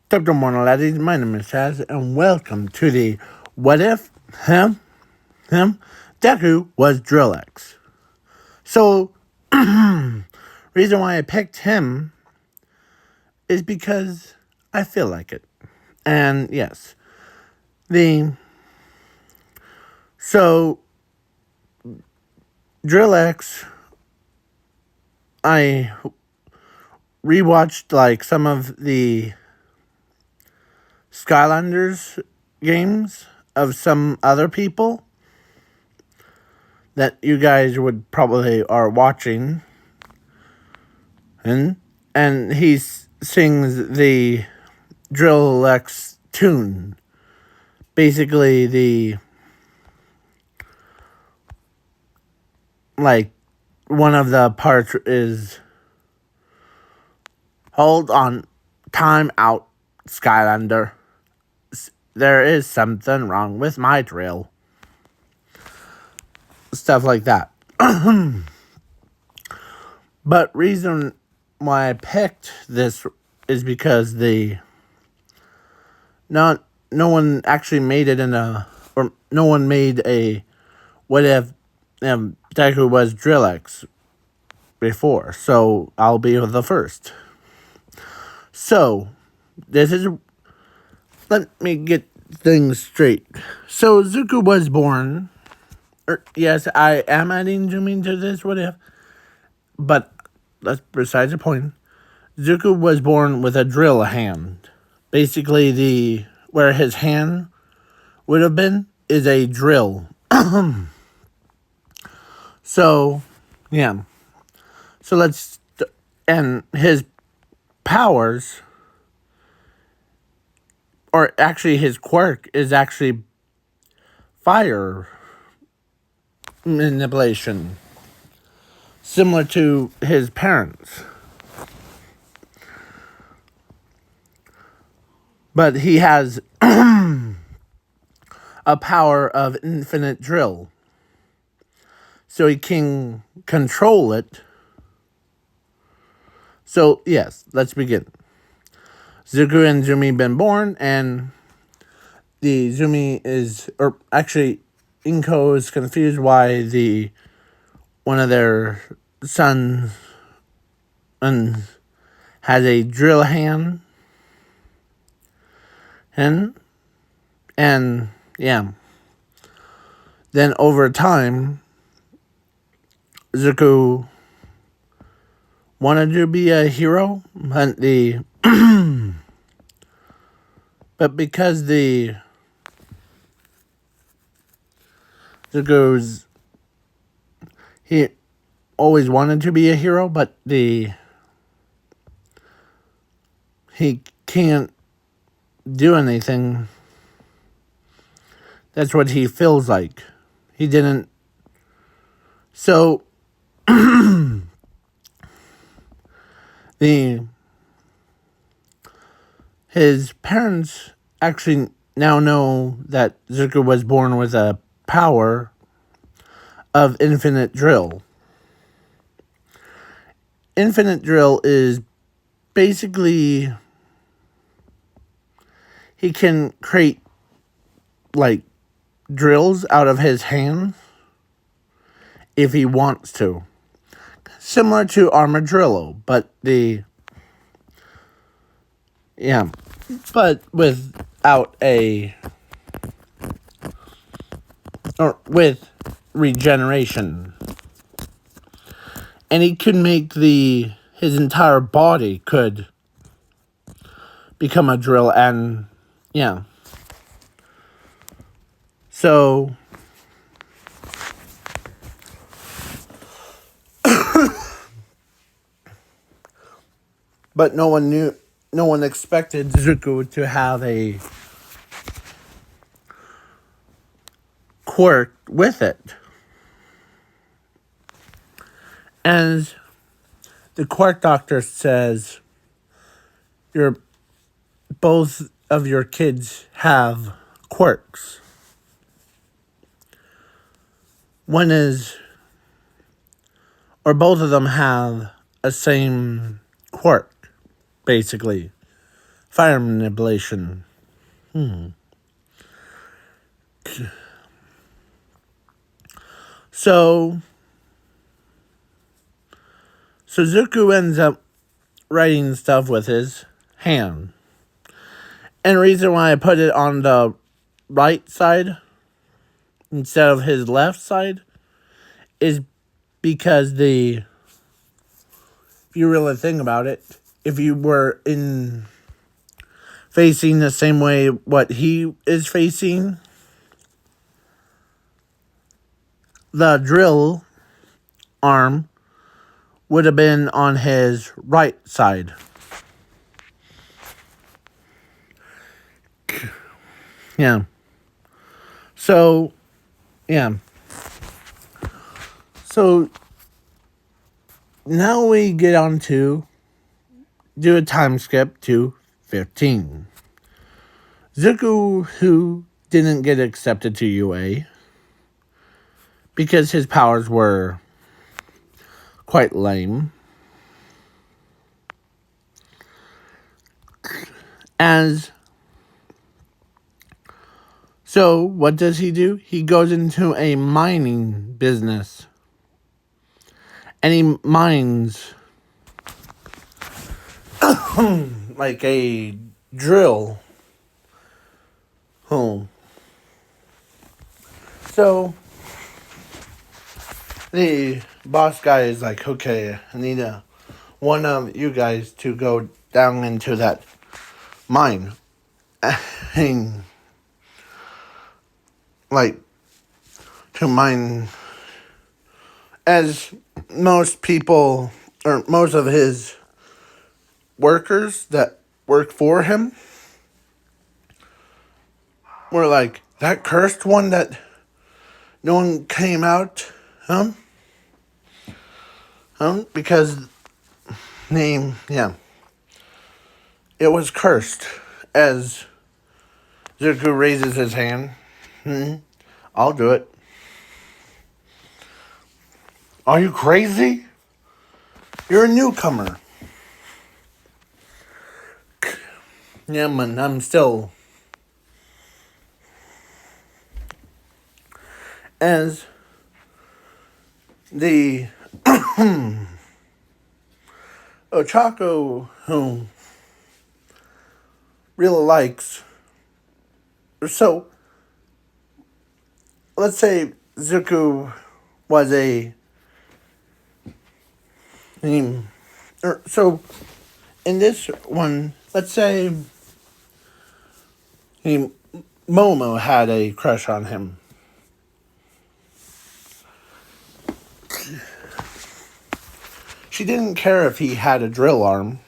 Good morning, laddies. My name is Chaz, and welcome to the What If him, Deku was Drillex. So, reason why I picked him is because I feel like it. And yes, so Drillex, I rewatched like some of the Skylanders games of some other people that you guys would probably are watching, and he sings the Drillex tune. Basically, one of the parts is, "Hold on, time out, Skylander. There is something wrong with my drill." Stuff like that. But reason why I picked this is because no one actually made it no one made a what if Deku was Drillex before, so I'll be the first. So let me get things straight. So Zuko was born. Yes, I am adding zooming to this. What if? But that's besides the point. Zuko was born with a drill hand. Basically, where his hand would have been is a drill. So, yeah. So and his powers, or actually his quirk, is actually fire manipulation, similar to his parents. But he has a power of infinite drill. So he can control it. So, yes, let's begin. Zuko and Zumi been born, and the Zumi is, or actually, Inko is confused why one of their sons has a drill hand. And yeah. Then over time, Zuko wanted to be a hero, but but because Zuko's, he always wanted to be a hero, but he can't do anything. That's what he feels like. He didn't. So his parents actually now know that Zuko was born with a power of infinite drill. Infinite drill is basically, he can create like drills out of his hands if he wants to. Similar to Armadillo, but but without with regeneration. And he could make his entire body could become a drill, and yeah. So but no one expected Zuko to have a quirk with it. And the quirk doctor says, both of your kids have quirks. One is, or both of them have a same quirk, basically. fire manipulation. So Zuko ends up writing stuff with his hand. And the reason why I put it on the right side instead of his left side is because if you really think about it, if you were facing the same way what he is facing, the drill arm would have been on his right side. Yeah. So, yeah. So, now we get on to do a time skip to 15. Zuko, who didn't get accepted to UA because his powers were quite lame. So, what does he do? He goes into a mining business. And he mines like a drill. So, the boss guy is like, okay, I need one of you guys to go down into that mine. And, like, to mine, as most people, or most of his workers that work for him were like, that cursed one that no one came out, because it was cursed. As Zuko raises his hand, I'll do it. Are you crazy? You're a newcomer. Yeah, man, I'm still. As the Ochako, who really likes. So, let's say Zuko was so in this one, let's say Momo had a crush on him. She didn't care if he had a drill arm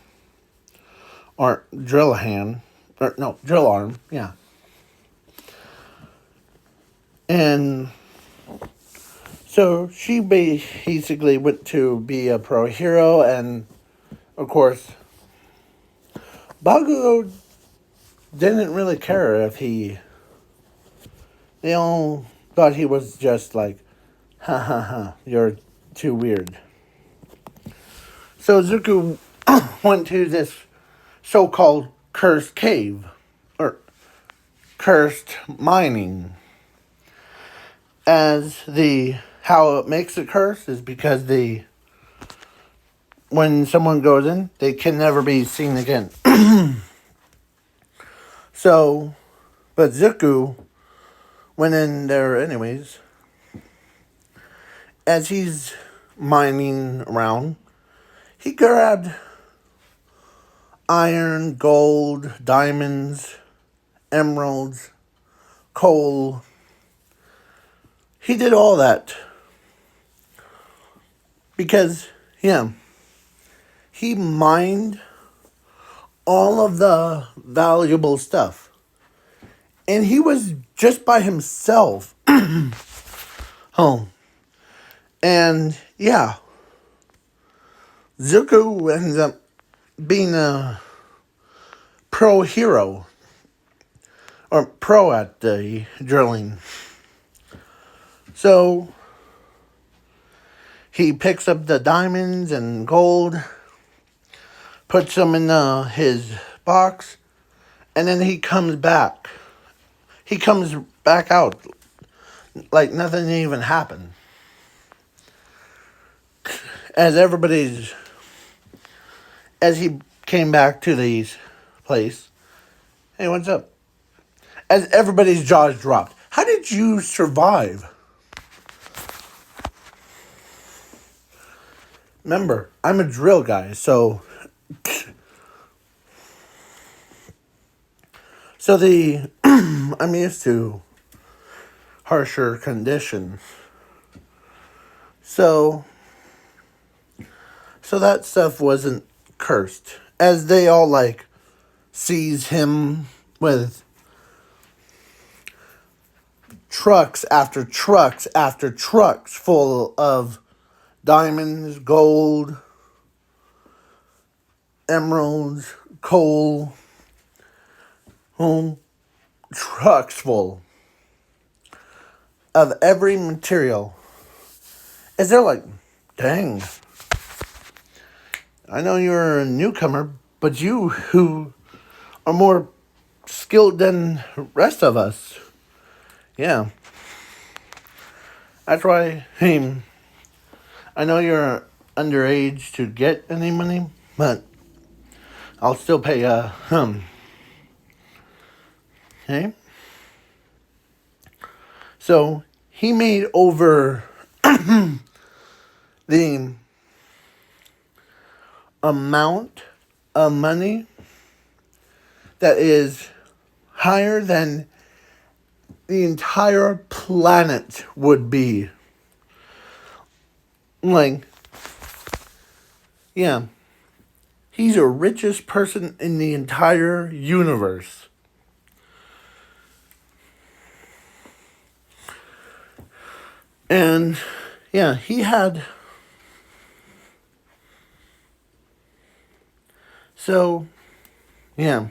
or drill hand, or no, drill arm, yeah. And so she basically went to be a pro hero, and of course, Baguio didn't really care if they all thought he was just like, ha, you're too weird. So Zuko went to this so-called cursed cave, or cursed mining. How it makes it cursed is because when someone goes in, they can never be seen again. So, but Zuko went in there anyways. As he's mining around, he grabbed iron, gold, diamonds, emeralds, coal. He did all that because, he mined all of the valuable stuff. And he was just by himself. And, Zuko ends up being a pro hero. Or pro at the drilling. So, he picks up the diamonds and gold, puts them in his box, And then he comes back. He comes back out like nothing even happened. As everybody's, as he came back to the place, hey, what's up? As everybody's jaws dropped. How did you survive? Remember, I'm a drill guy, so I'm used to harsher conditions. So that stuff wasn't cursed. As they all like seize him with trucks after trucks after trucks full of diamonds, gold, emeralds, coal, trucks full of every material. As they're like, dang, I know you're a newcomer, but you who are more skilled than the rest of us. Yeah. That's why, hey, I know you're underage to get any money, but I'll still pay, Okay? So, he made over the amount of money that is higher than the entire planet would be. Like, yeah. He's the richest person in the entire universe. And, yeah, he had... So, yeah.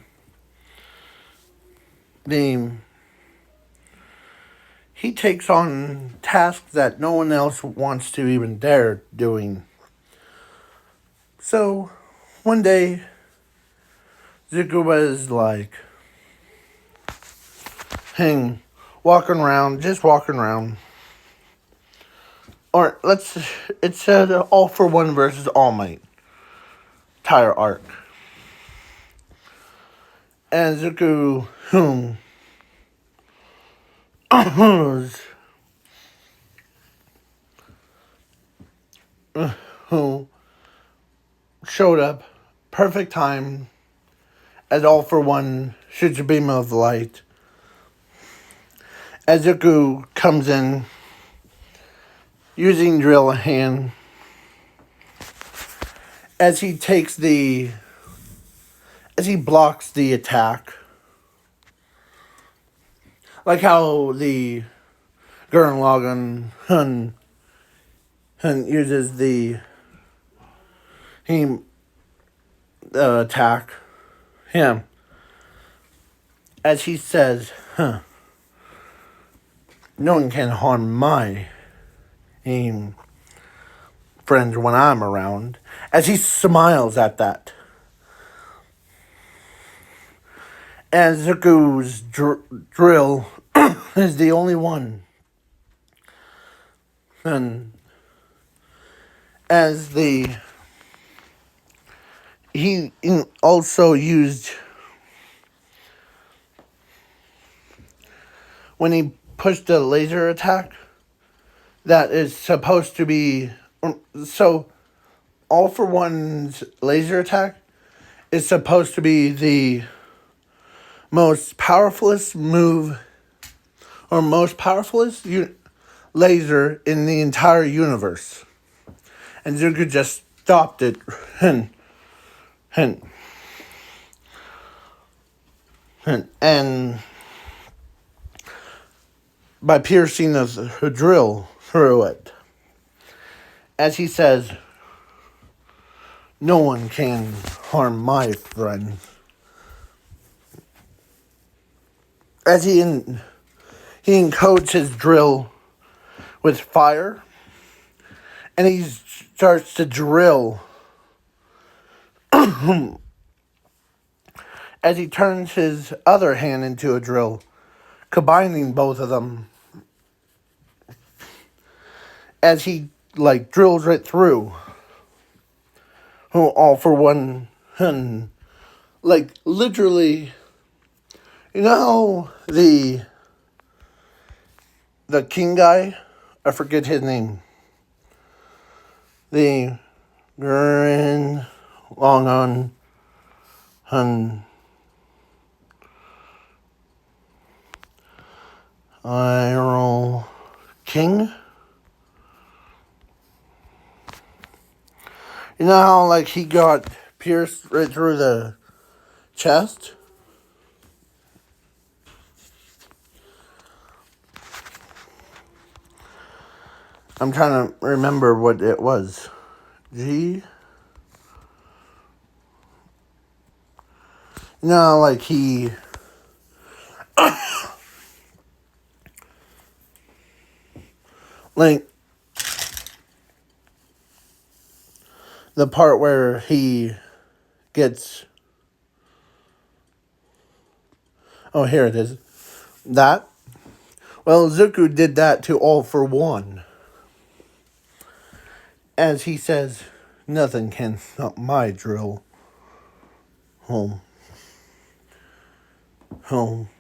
He takes on tasks that no one else wants to even dare doing. So, one day, Zuko was like, walking around. Or, it said All for One versus All Might. Entire arc. And Zuko, who showed up, perfect time, as All for One shoots a beam of light. As Zuko comes in, using drill hand, as he blocks the attack. Like how the Gurren Lagann Hun uses the attack him. As he says, no one can harm my friends when I'm around. As he smiles at that. And Zuko's drill is the only one. And as he also used, when he pushed the laser attack, that is supposed to be, so All for One's laser attack is supposed to be the most powerfulest move, or most powerfulest laser in the entire universe. And Zuko just stopped it and by piercing the drill through it. As he says, no one can harm my friends. As he encodes his drill with fire, and he starts to drill as he turns his other hand into a drill, combining both of them as he drills right through. All for one, and literally, you know how the king guy, I forget his name, the Gurren Long on Hun Iron King. You know how he got pierced right through the chest? I'm trying to remember what it was. G. No, he the part where he gets, oh, here it is. That. Well, Zuko did that to All for One. As he says, nothing can stop my drill. Home. Home.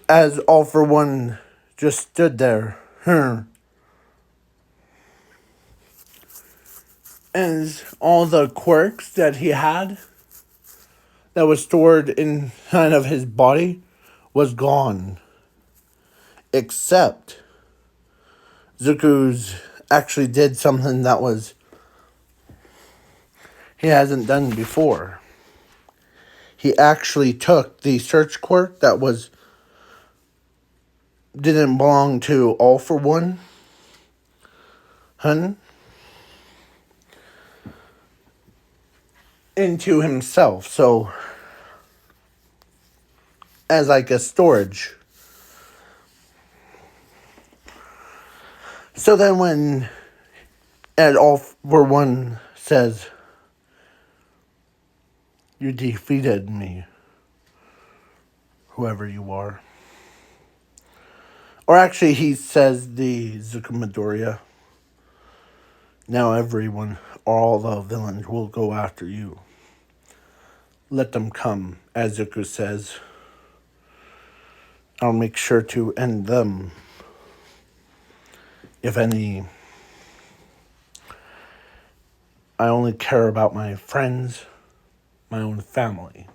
As All for One just stood there. And all the quirks that he had that was stored inside of his body was gone. Except Zuko's actually did something that he hasn't done before. He actually took the search quirk that didn't belong to All for One, into himself. So, as a storage. So then when Ed All for One says, you defeated me, whoever you are. Or actually, he says the Zuko Midoriya. Now everyone, all the villains will go after you. Let them come, as Zuko says. I'll make sure to end them. If any, I only care about my friends, my own family.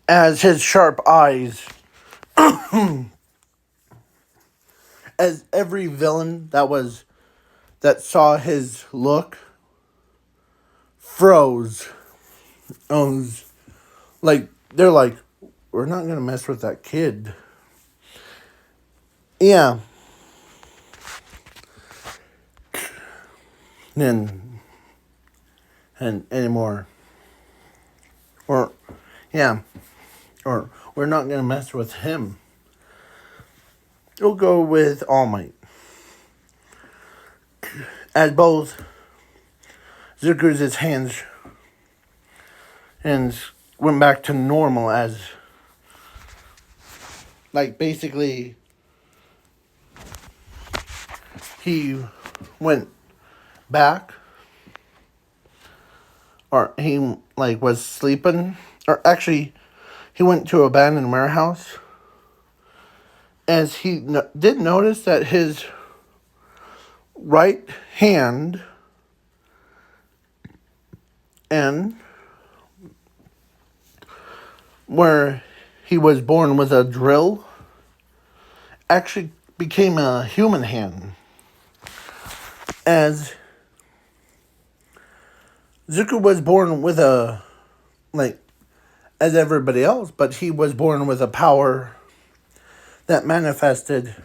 As his sharp eyes, as every villain that saw his look froze. They're like, we're not gonna mess with that kid. Yeah. And anymore. Or we're not gonna mess with him. We'll go with All Might. As both Zuko's hands went back to normal, as basically he went back, or he was sleeping, or actually he went to an abandoned warehouse, as he did notice that his right hand and where he was born with a drill actually became a human hand, as Zuko was born with as everybody else, but he was born with a power that manifested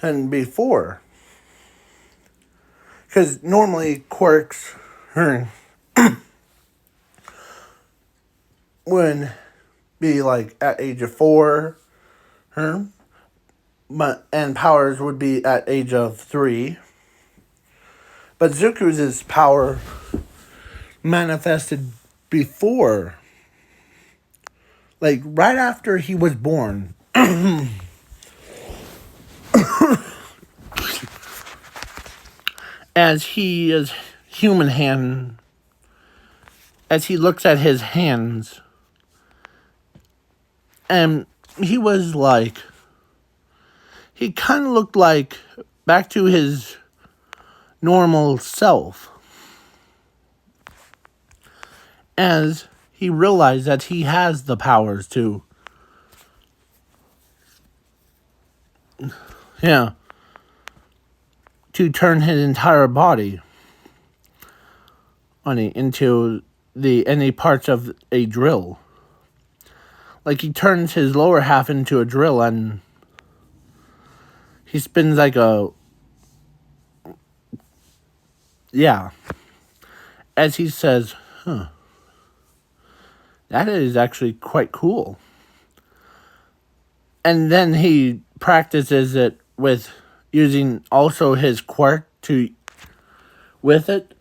and before. Because normally quirks would be at age of 4, and powers would be at age of 3. But Zuku's power manifested before, like right after he was born. As he is human hand, as he looks at his hands, and he was like, he kind of looked like back to his normal self. As he realized that he has the powers to, to turn his entire body into any parts of a drill. Like he turns his lower half into a drill and he spins like as he says, that is actually quite cool. And then he practices it with using also his quirk with it.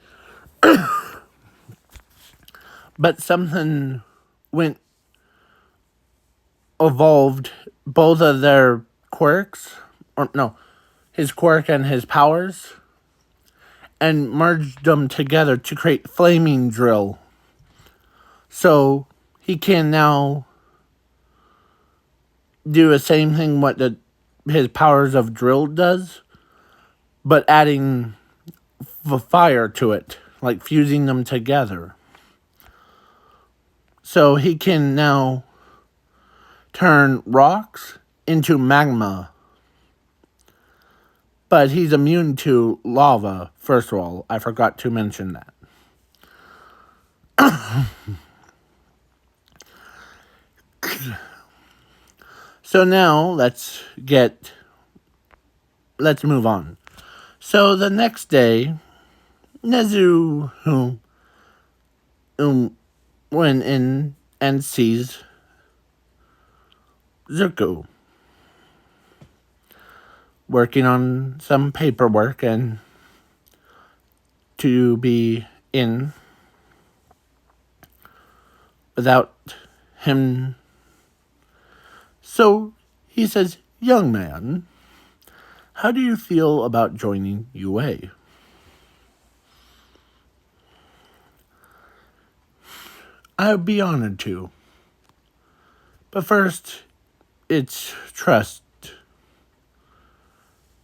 But something evolved both of their quirks, his quirk and his powers, and merged them together to create Flaming Drill. So he can now do the same thing what his powers of drill does, but adding the fire to it, like fusing them together. So he can now turn rocks into magma. But he's immune to lava, first of all. I forgot to mention that. So now, let's move on. So the next day, Nezu went in and sees Zuko working on some paperwork and to be in without him. So he says, "Young man, how do you feel about joining UA?" "I would be honored to. But first, it's trust.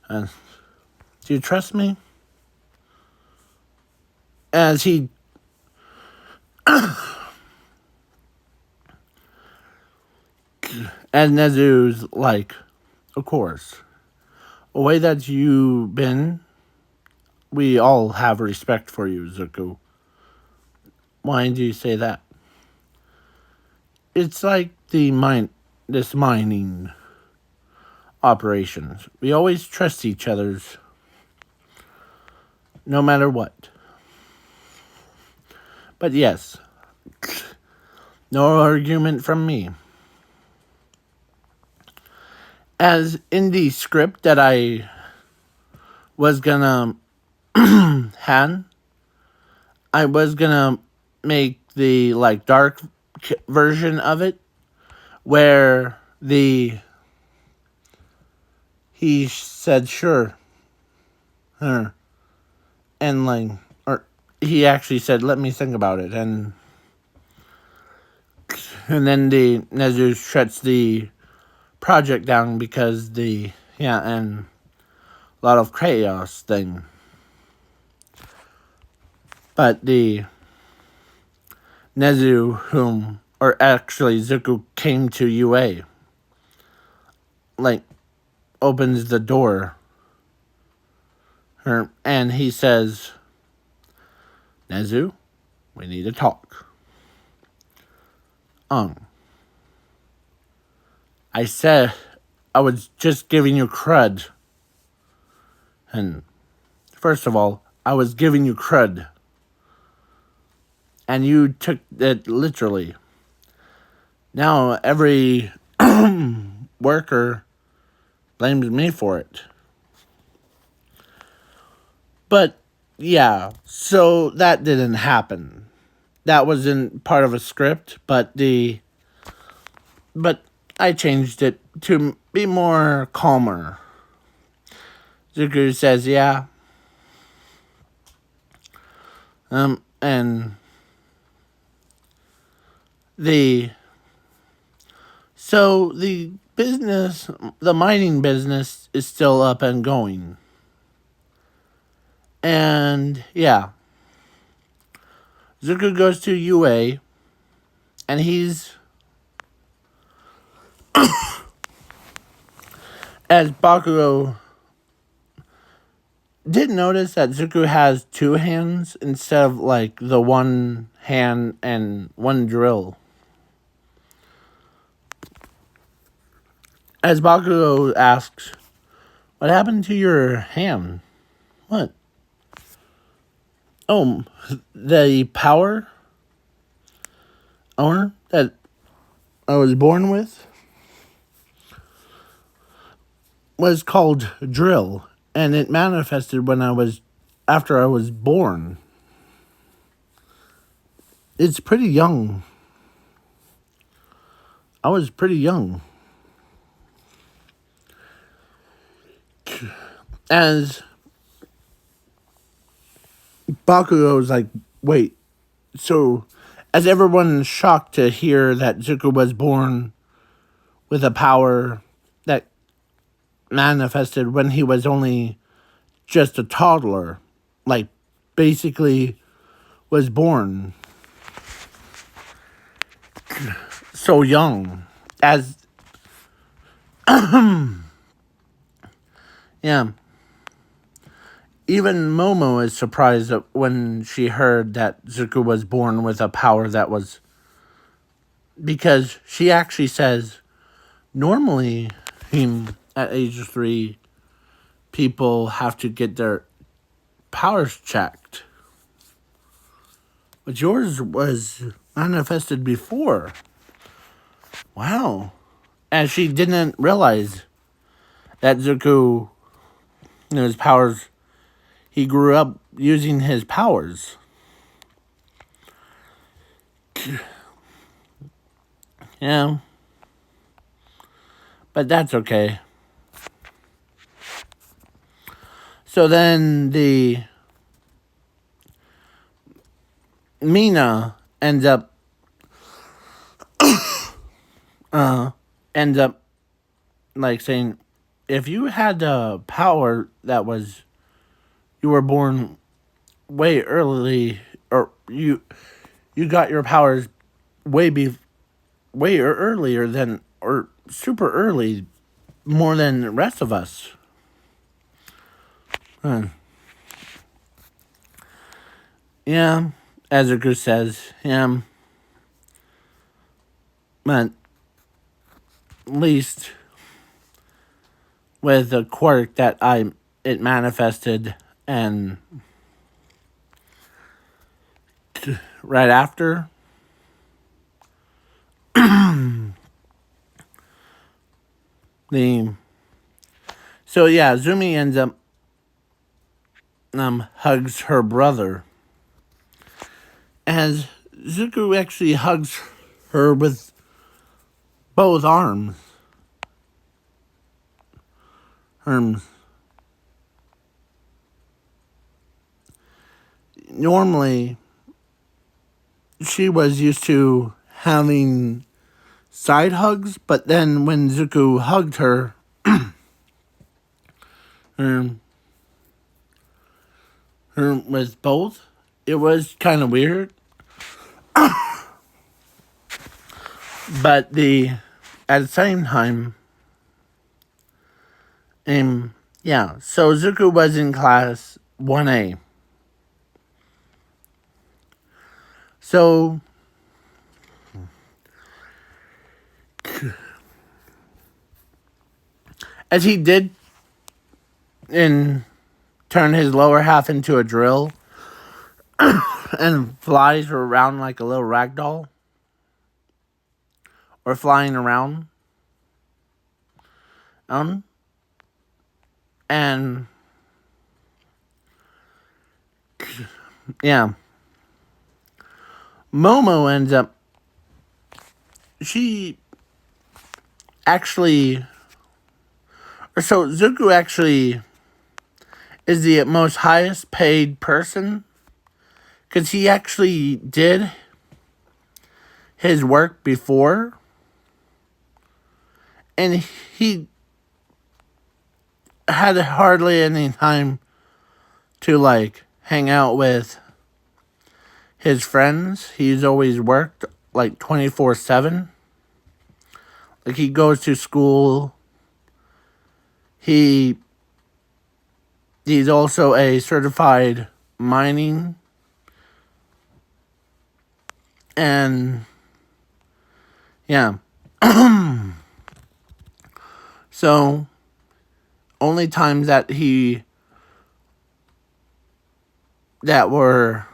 Do you trust me?" As he and Nezu's like, "Of course. The way that you've been, we all have respect for you, Zuko." "Why do you say that?" "It's like this mining operations. We always trust each other's, no matter what. But yes, no argument from me." As in the script that I was gonna I was gonna make the dark version of it, where he said sure, and or he actually said, "Let me think about it," and then the Nezu shuts the project down because and a lot of chaos thing. But the Nezu or actually Zuko came to UA, opens the door, and he says, "Nezu, we need to talk. I said I was just giving you crud. And first of all, I was giving you crud. And you took it literally. Now every worker blames me for it. But Yeah, so that didn't happen. That wasn't part of a script, but I changed it to be more calmer. Zuko says, "Yeah." And the so the mining business is still up and going. And yeah, Zuko goes to UA, and he's, as Bakugo did notice that Zuko has two hands instead of like the one hand and one drill. As Bakugo asks, "What happened to your hand?" "What?" "Oh, the power armor that I was born with was called drill, and it manifested after I was born. It's pretty young. I was pretty young." As Bakugo was like, "Wait, so," as everyone's shocked to hear that Zuko was born with a power that manifested when he was only just a toddler, like basically was born so young. As yeah, even Momo is surprised when she heard that Zuko was born with a power that was, because she actually says normally at age 3 people have to get their powers checked, but yours was manifested before. Wow. And she didn't realize that Zuko, his powers, he grew up using his powers. Yeah. But that's okay. So then Mina ends up like saying, if you had the power that was, you were born way early, or you got your powers way earlier than, or super early, more than the rest of us. Yeah, as Zuko says, yeah, but at least with the quirk that it manifested, and right after, the so yeah, Zumi ends up hugs her brother, as Zuko actually hugs her with both arms. Normally, she was used to having side hugs, but then when Zuko hugged her, her, her with both, it was kind of weird. But at the same time, yeah, so Zuko was in class 1A. So, as he did turn his lower half into a drill and flies around like a little rag doll, or flying around, and yeah. Momo ends up, she actually, or so Zuko actually is the most highest paid person because he actually did his work before, and he had hardly any time to like hang out with his friends. He's always worked like 24/7. Like he goes to school. He's also a certified mining, and yeah. So only times that were,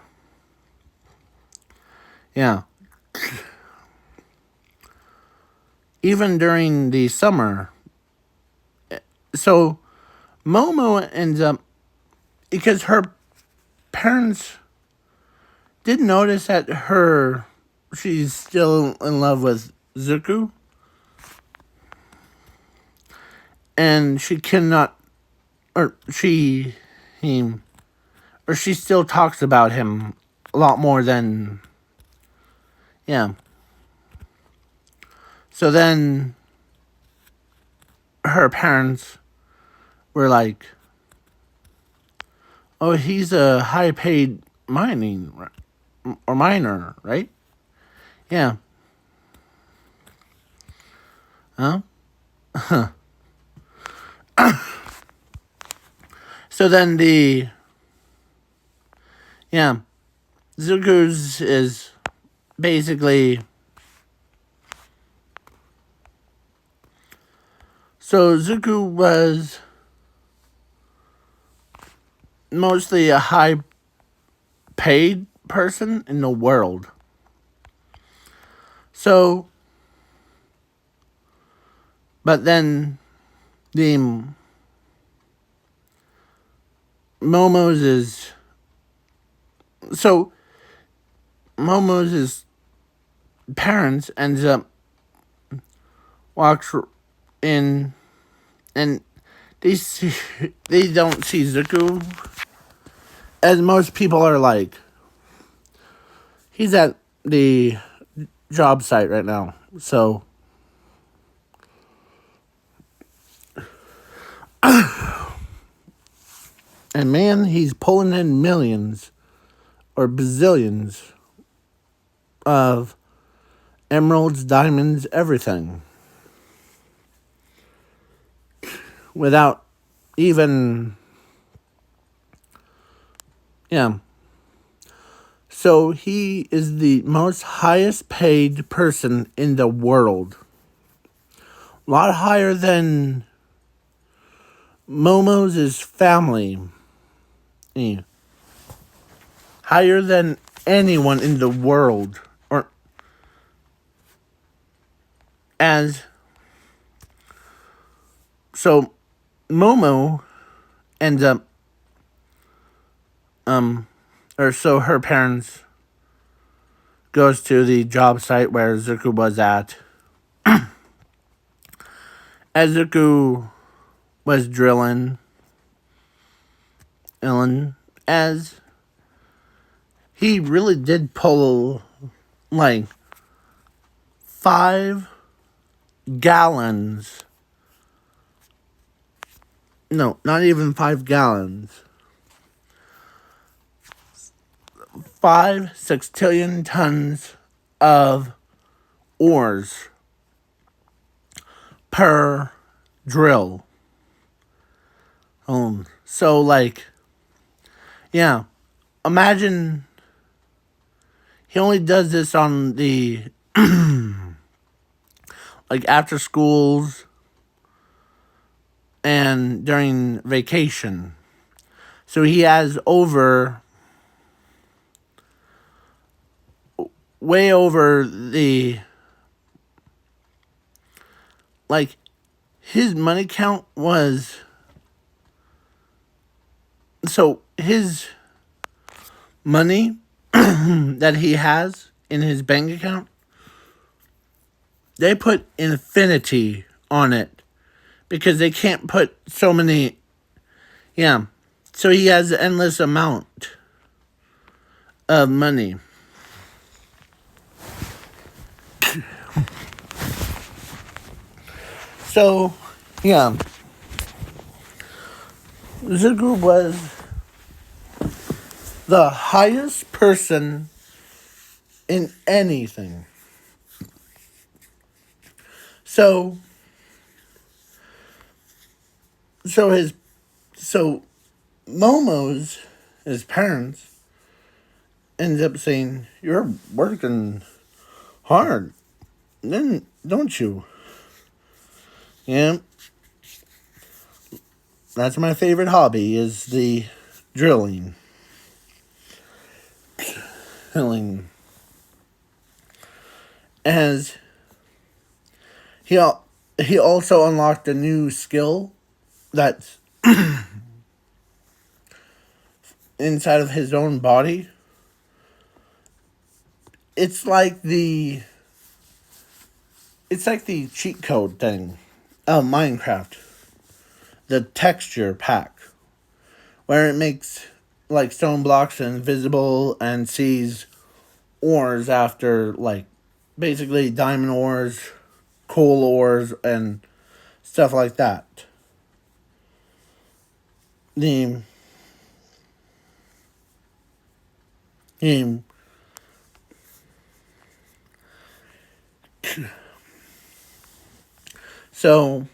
yeah, even during the summer. So Momo ends up, because her parents did notice that she's still in love with Zuko, and she cannot, or she still talks about him a lot more than, yeah. So then her parents were like, oh, he's a high paid miner, right? Yeah. Huh? So then Zuko's is basically, so Zuko was mostly a high paid person in the world. So, but then the Momo's parents ends up walks in, and they don't see Zuko, as most people are like, he's at the job site right now. So and man, he's pulling in millions or bazillions of emeralds, diamonds, everything, without even, yeah. So he is the most highest paid person in the world. A lot higher than Momo's family. Yeah. Higher than anyone in the world. Or as so Momo ends up or so her parents goes to the job site where Zuko was at. As Zuko was drilling, as he really did pull like 5 gallons. No, not even 5 gallons. 5 sextillion tons of ores per drill. So like, yeah, imagine he only does this on the like after schools and during vacation. So he has way over the, like, his money count was, so his money that he has in his bank account, they put infinity on it because they can't put so many. Yeah. So he has an endless amount of money. So, yeah. Zuko was the highest person in anything. So, so his, so his parents, ends up saying, "You're working hard, then don't you?" Yeah, that's my favorite hobby is the drilling. Drilling. As he also unlocked a new skill that's inside of his own body. It's like the cheat code thing of Minecraft. The texture pack where it makes like stone blocks invisible and sees ores after like basically diamond ores, coal ores, and stuff like that. The the so,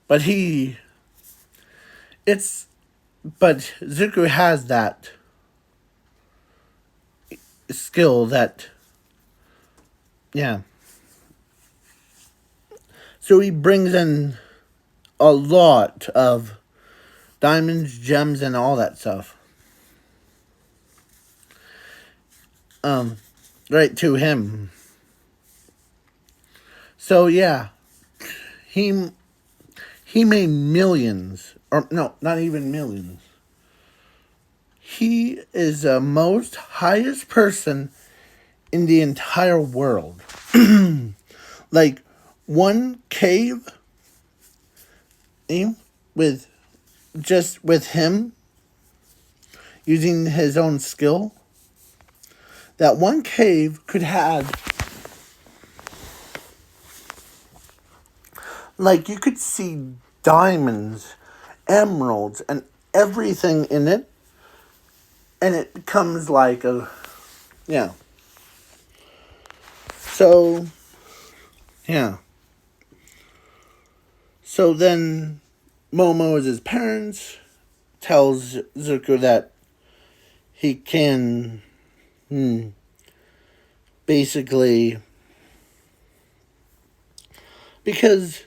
but he it's but Zuko has that skill that yeah. So he brings in a lot of diamonds, gems, and all that stuff. Right to him. So yeah, he he made millions, or no, not even millions. He is the most highest person in the entire world. Like one cave, with with him using his own skill. That one cave could have, like, you could see diamonds, emeralds, and everything in it. And it becomes like a, yeah. So, yeah. So then Momo, as his parents, tells Zuko that he can basically, because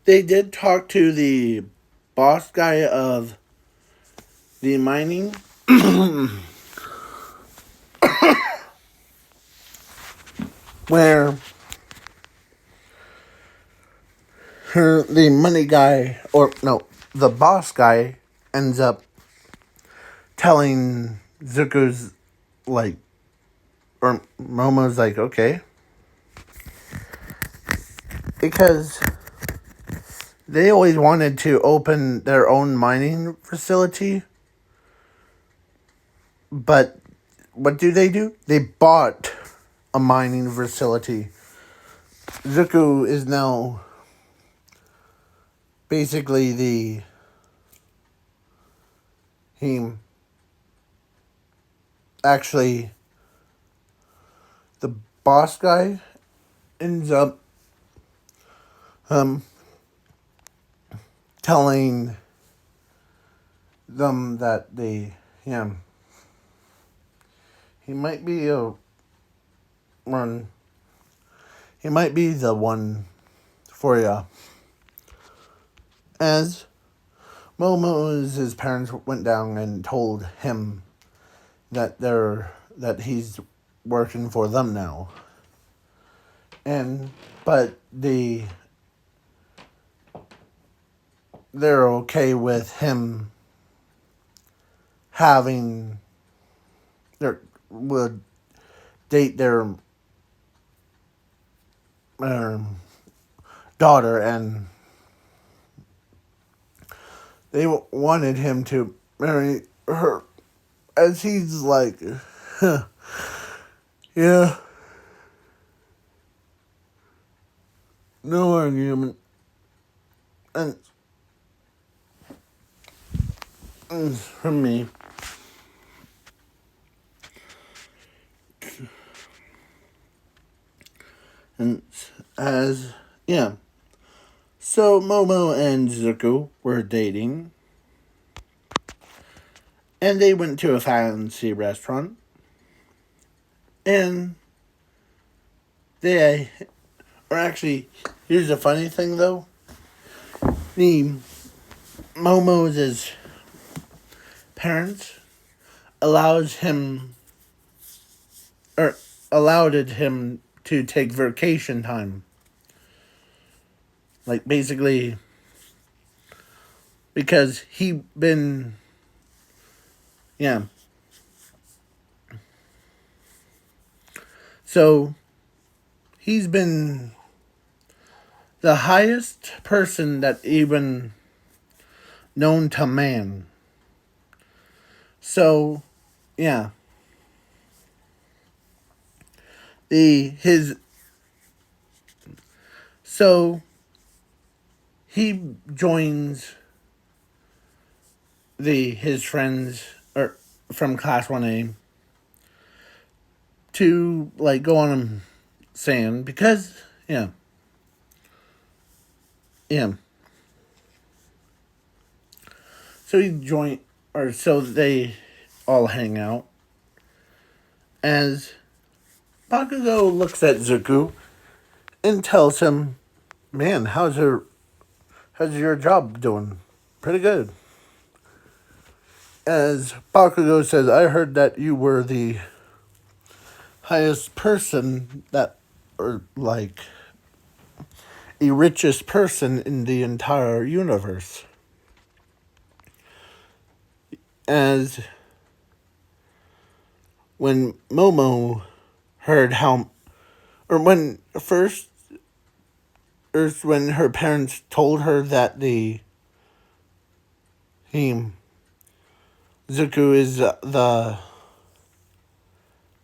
they did talk to the boss guy of the mining. Where the money guy, or no, the boss guy ends up telling Zuko's, like, or Momo's like, okay. Because they always wanted to open their own mining facility. But what do? They bought a mining facility. Zuko is now basically he actually, the boss guy ends up telling them that he might be a one. He might be the one for ya. As his parents went down and told him that that he's working for them now. But they're okay with him having would date their daughter, and they wanted him to marry her. As he's like, huh, yeah, no argument. And from me, and as yeah, so Momo and Zuko were dating, and they went to a fancy restaurant, and they, or actually, here's the funny thing though, the Momo's parents allows him, or allowed him to take vacation time. Like, basically, because he been, yeah. So, he's been the highest person that even known to man. So, yeah. So he joins his friends or from class 1A to like go on sand because yeah. So so they all hang out as Bakugo looks at Zuko and tells him, "Man, how's your job doing? Pretty good." As Bakugo says, "I heard that you were the highest person that, or like, the richest person in the entire universe." As when Momo heard how, or when first, or when her parents told her that Zuko is the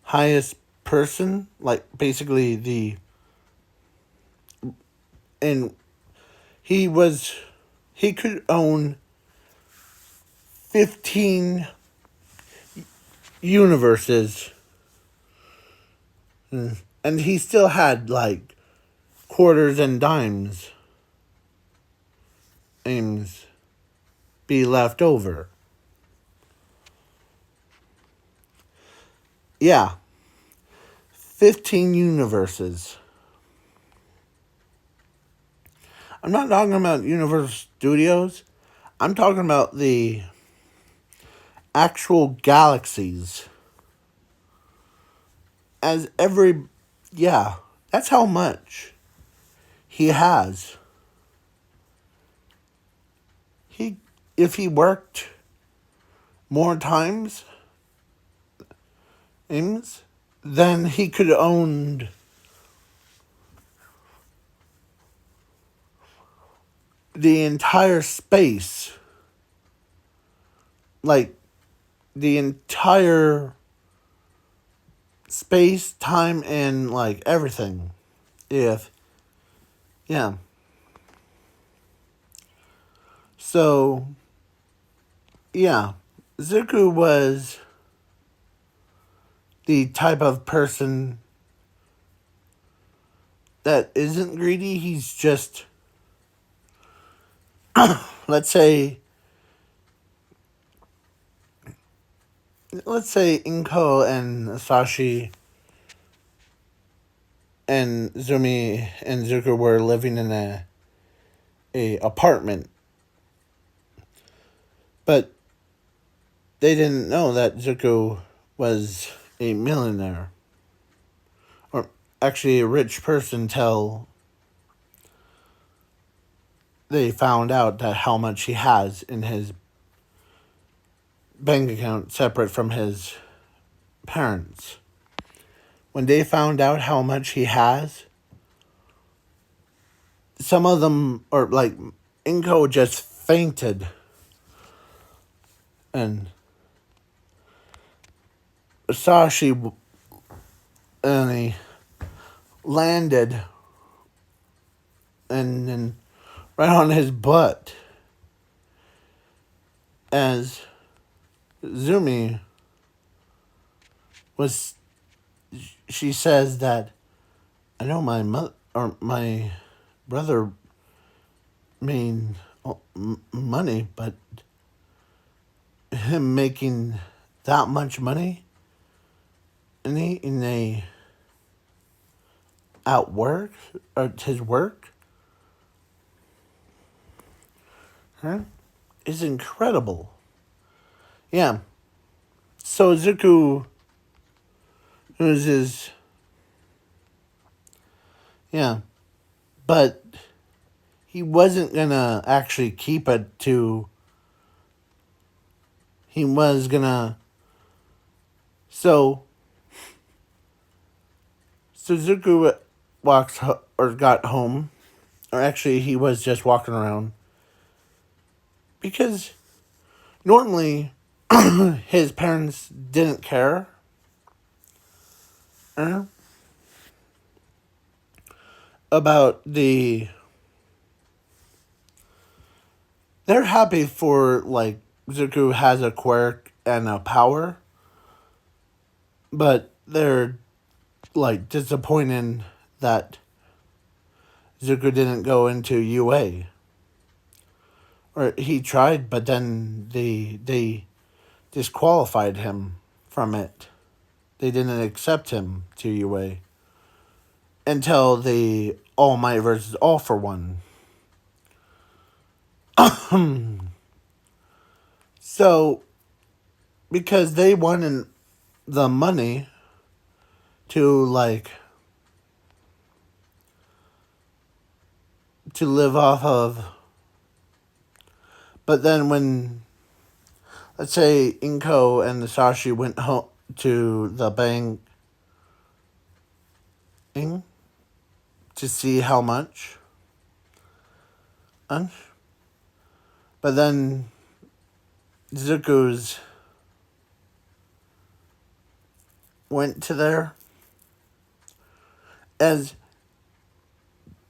highest person, like basically and he could own 15 universes, and he still had like quarters and dimes be left over. Yeah, 15 universes. I'm not talking about Universal Studios. I'm talking about the actual galaxies. Yeah, that's how much he has. If he worked more times, then he could have owned the entire space, like the entire space, time, and like everything. Yeah. So, yeah, Zuko was the type of person that isn't greedy. He's just, let's say Inko and Sashi and Zumi and Zuko were living in a apartment, but they didn't know that Zuko was a millionaire, or actually a rich person, till they found out that how much he has in his bank account separate from his parents, when they found out how much he has, some of them, or like, Inko just fainted. And Sashi, and he landed and then right on his butt. As Zumi she says that, I know my mother or my brother made money, but him making that much money in a at work or his work, huh, is incredible. Yeah. So Zuko, who's his, yeah, but he wasn't gonna actually keep it to. He was gonna. So Zuko got home, or actually he was just walking around, because normally his parents didn't care. Uh, about they're happy for, like, Zuko has a quirk and a power, but they're, like, disappointed that Zuko didn't go into UA. Or he tried, but then they disqualified him from it. They didn't accept him to UA until the All Might versus All for One. So, because they wanted the money to, like, to live off of. But then when, let's say, Inko and the Sashi went home to the bank to see how much. But then Zuko's went to there, as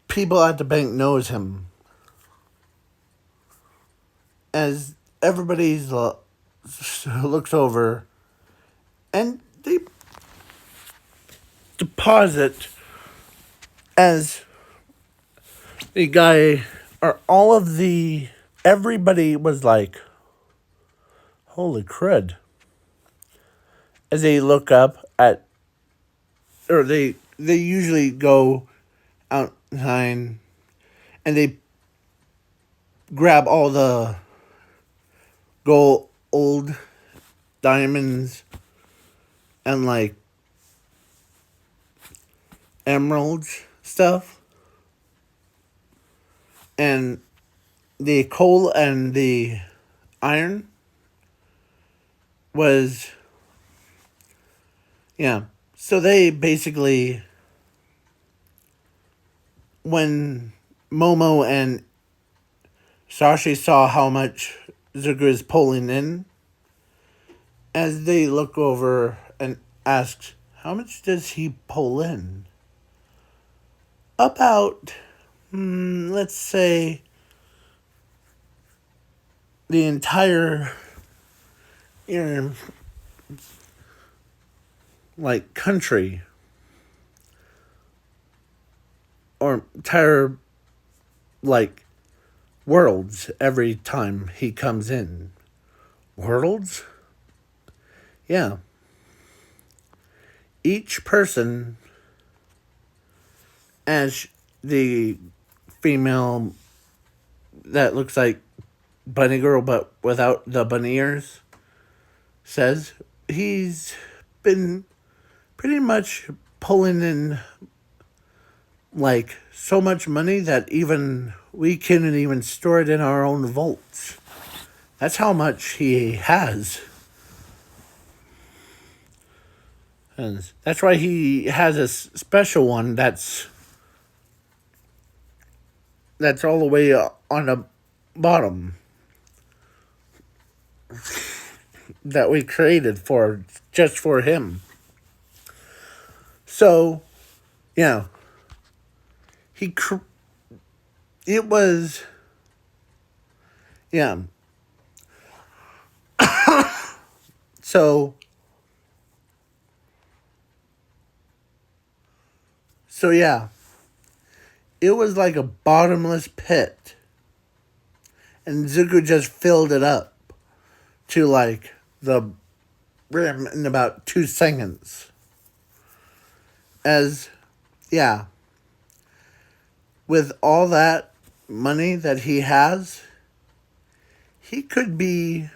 people at the bank knows him, as everybody's looks over, and they deposit, as the guy, or all of the, everybody was like, holy crud, as they look up at, or they usually go outside and they grab all the gold diamonds and, like, emeralds stuff, and the coal and the iron was, yeah. So they basically, when Momo and Sashi saw how much Zuko is pulling in, as they look over and ask, how much does he pull in? About, let's say, the entire, like, country, or entire, like, worlds every time he comes in. Worlds? Yeah. Each person, as the female that looks like Bunny Girl but without the bunny ears says, he's been pretty much pulling in, like, so much money that even we couldn't even store it in our own vaults. That's how much he has. And that's why he has a special one that's all the way on the bottom that we created for just for him. So, yeah, he it was yeah. So yeah, it was like a bottomless pit, and Zuko just filled it up to like the rim in about 2 seconds. As yeah, with all that money that he has, he could be.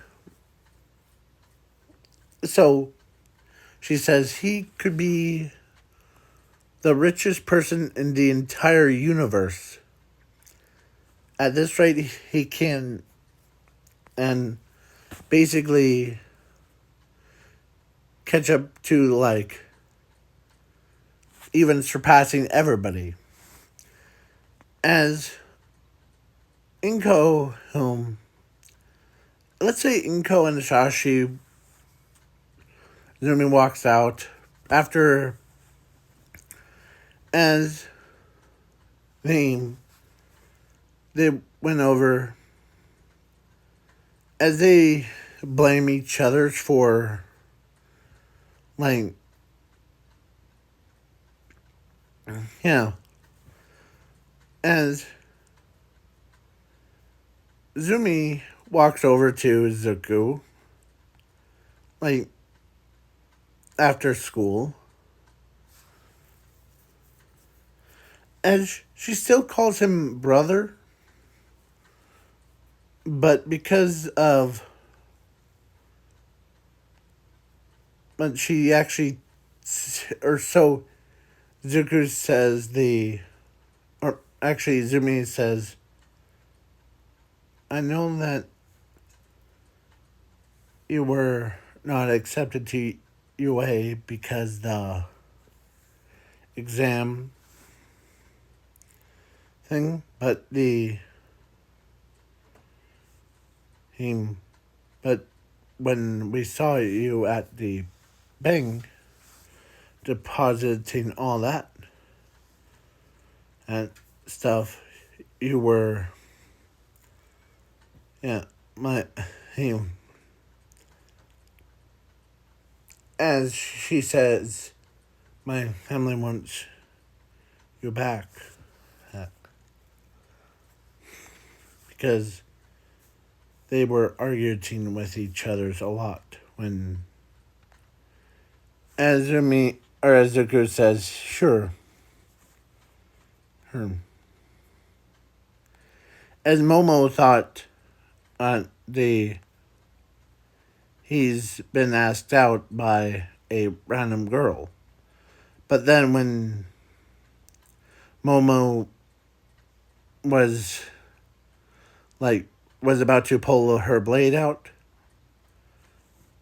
So she says he could be the richest person in the entire universe. At this rate, he can, and basically catch up to like even surpassing everybody. As Inko, let's say Inko and Shashi, Zumi walks out after, as they went over, as they blame each other for like, as Zumi walks over to Zuko, like, after school, as she still calls him brother, but because of, but she actually, or so Zuko says or actually Zumi says, I know that you were not accepted to UA because the exam thing, but but when we saw you at the bank depositing all that and stuff, you were, him. As she says, my family wants you back. Because they were arguing with each other a lot when, as Zuko says, sure. As Momo thought, he's been asked out by a random girl, but then when Momo was about to pull her blade out,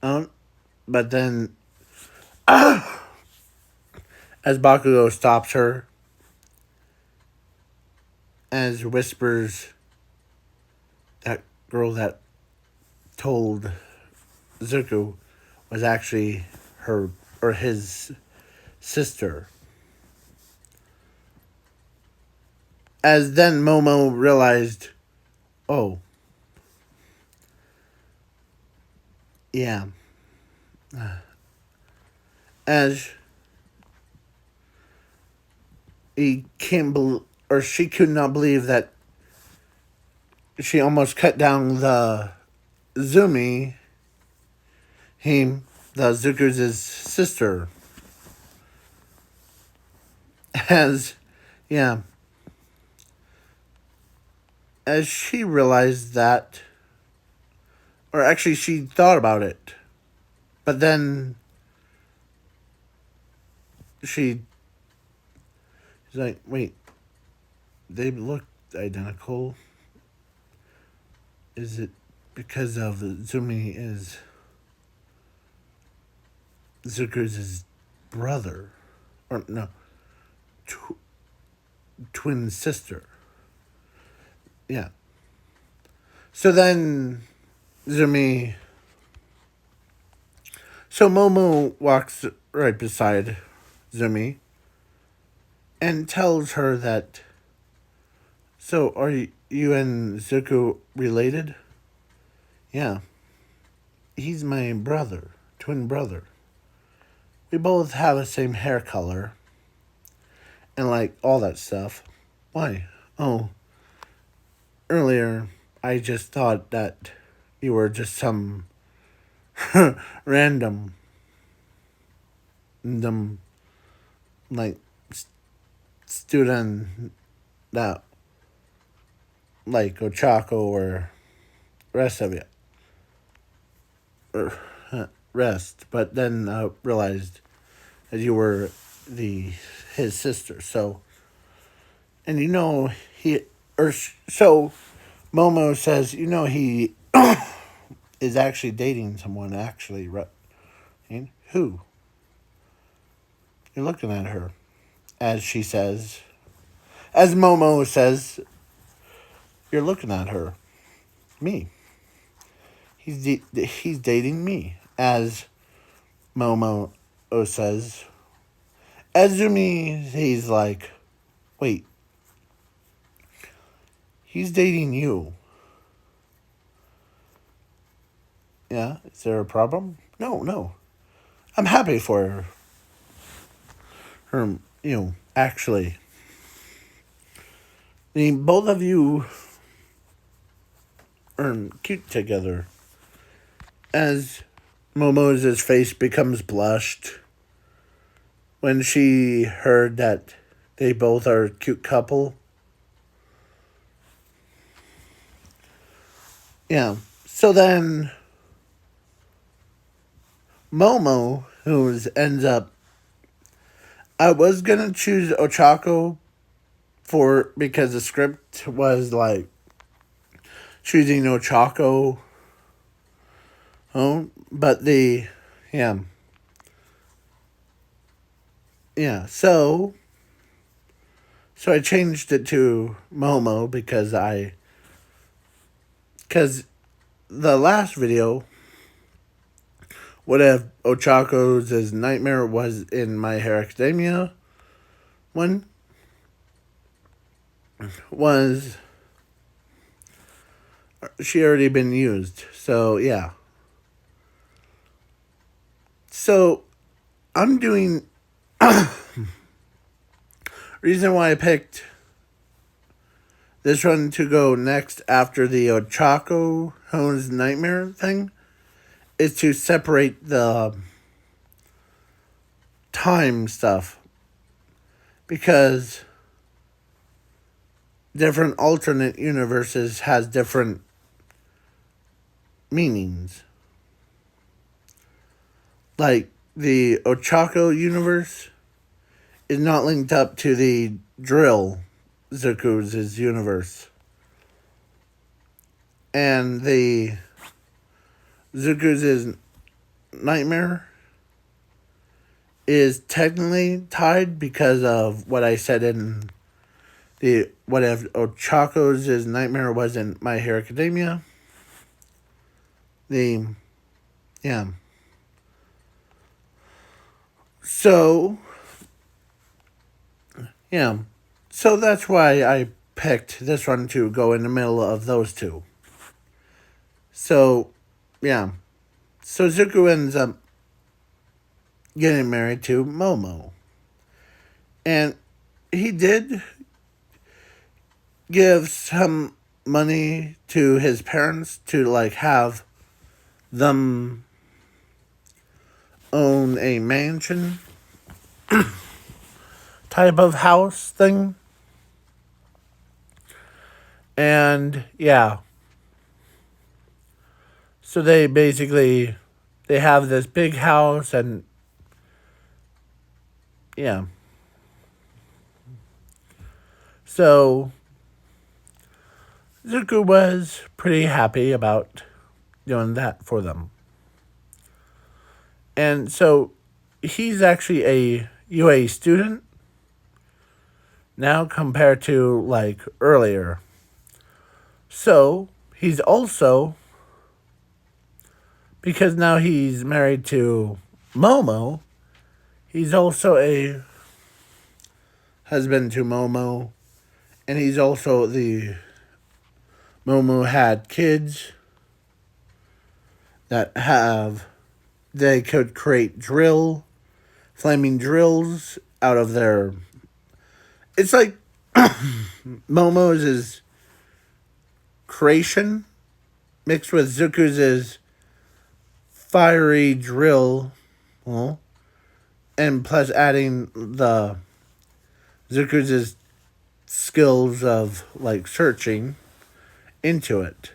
but then as Bakugo stops her, as whispers that girl that told Zuko was actually her or his sister. As then Momo realized, oh, yeah. As he can't believe, or she could not believe that she almost cut down the Zumi, the Zuko's sister. As, yeah. As she realized that, or actually she thought about it, but then she's like, wait, they look identical. Is it because of Zumi is Zuko's brother. Or no, twin sister. Yeah. So then Zumi. So Momo walks right beside Zumi and tells her that. So are you and Zuko related? Yeah. He's my brother, twin brother. We both have the same hair color and like all that stuff. Why? Oh, earlier I just thought that you were just some random, random like student that like Ochako or rest of it. Or rest, but then realized that you were his sister. So, and he so Momo says he is actually dating someone. Actually, right? And who? You're looking at her, as she says, as Momo says, you're looking at her. Me. He's dating me, as Momo says. Azumi, he's like, wait, he's dating you. Yeah, is there a problem? No, no. I'm happy for her, actually. I mean, both of you are cute together. As Momo's face becomes blushed when she heard that they both are a cute couple. Yeah. So then Momo, who ends up, I was gonna choose Ochako because the script was like choosing Ochako. Oh, but yeah. Yeah, so I changed it to Momo because the last video, what if Ochako's nightmare was in My Hero Academia one, was she already been used. So yeah. So I'm doing reason why I picked this one to go next after the Ochako's nightmare thing is to separate the time stuff, because different alternate universes has different meanings. Like the Ochako universe is not linked up to the Drill Zuku's universe. And the Zuku's nightmare is technically tied because of what I said in the what if Ochako's nightmare was in My Hero Academia. Yeah. So yeah. So that's why I picked this one to go in the middle of those two. So yeah. So Zuko ends up getting married to Momo. And he did give some money to his parents to like have them own a mansion type of house thing. And yeah. So they have this big house, and yeah. So Zuko was pretty happy about doing that for them. And so he's actually a UA student now compared to like earlier. So he's also, because now he's married to Momo, he's also a husband to Momo, and he's also the Momo had kids that have, they could create flaming drills out of their, it's like Momo's creation mixed with Zuku's fiery drill, well, and plus adding the Zuku's skills of like searching into it.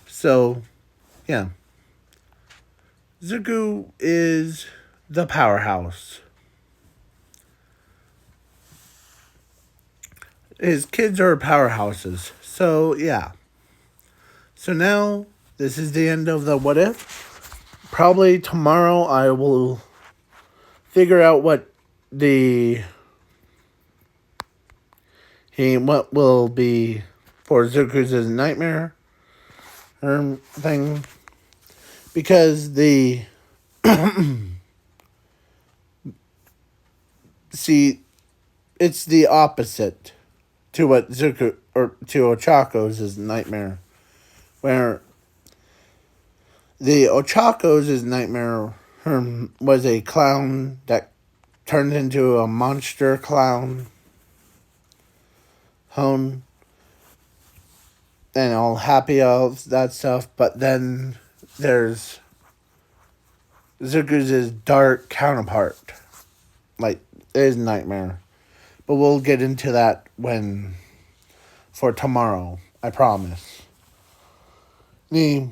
So, yeah. Zuku is the powerhouse. His kids are powerhouses. So, yeah. So now, this is the end of the what if. Probably tomorrow I will figure out what what will be for Zuku's nightmare thing. Because see, it's the opposite to what Zuku, or to Ochako's nightmare. Where the Ochako's nightmare was a clown that turned into a monster clown. And all happy, all that stuff. But then there's Zuku's dark counterpart, like his nightmare. But we'll get into that for tomorrow, I promise. Yeah,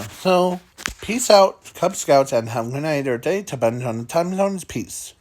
so peace out, Cub Scouts, and have a good night or day, depending on the time zones. Peace.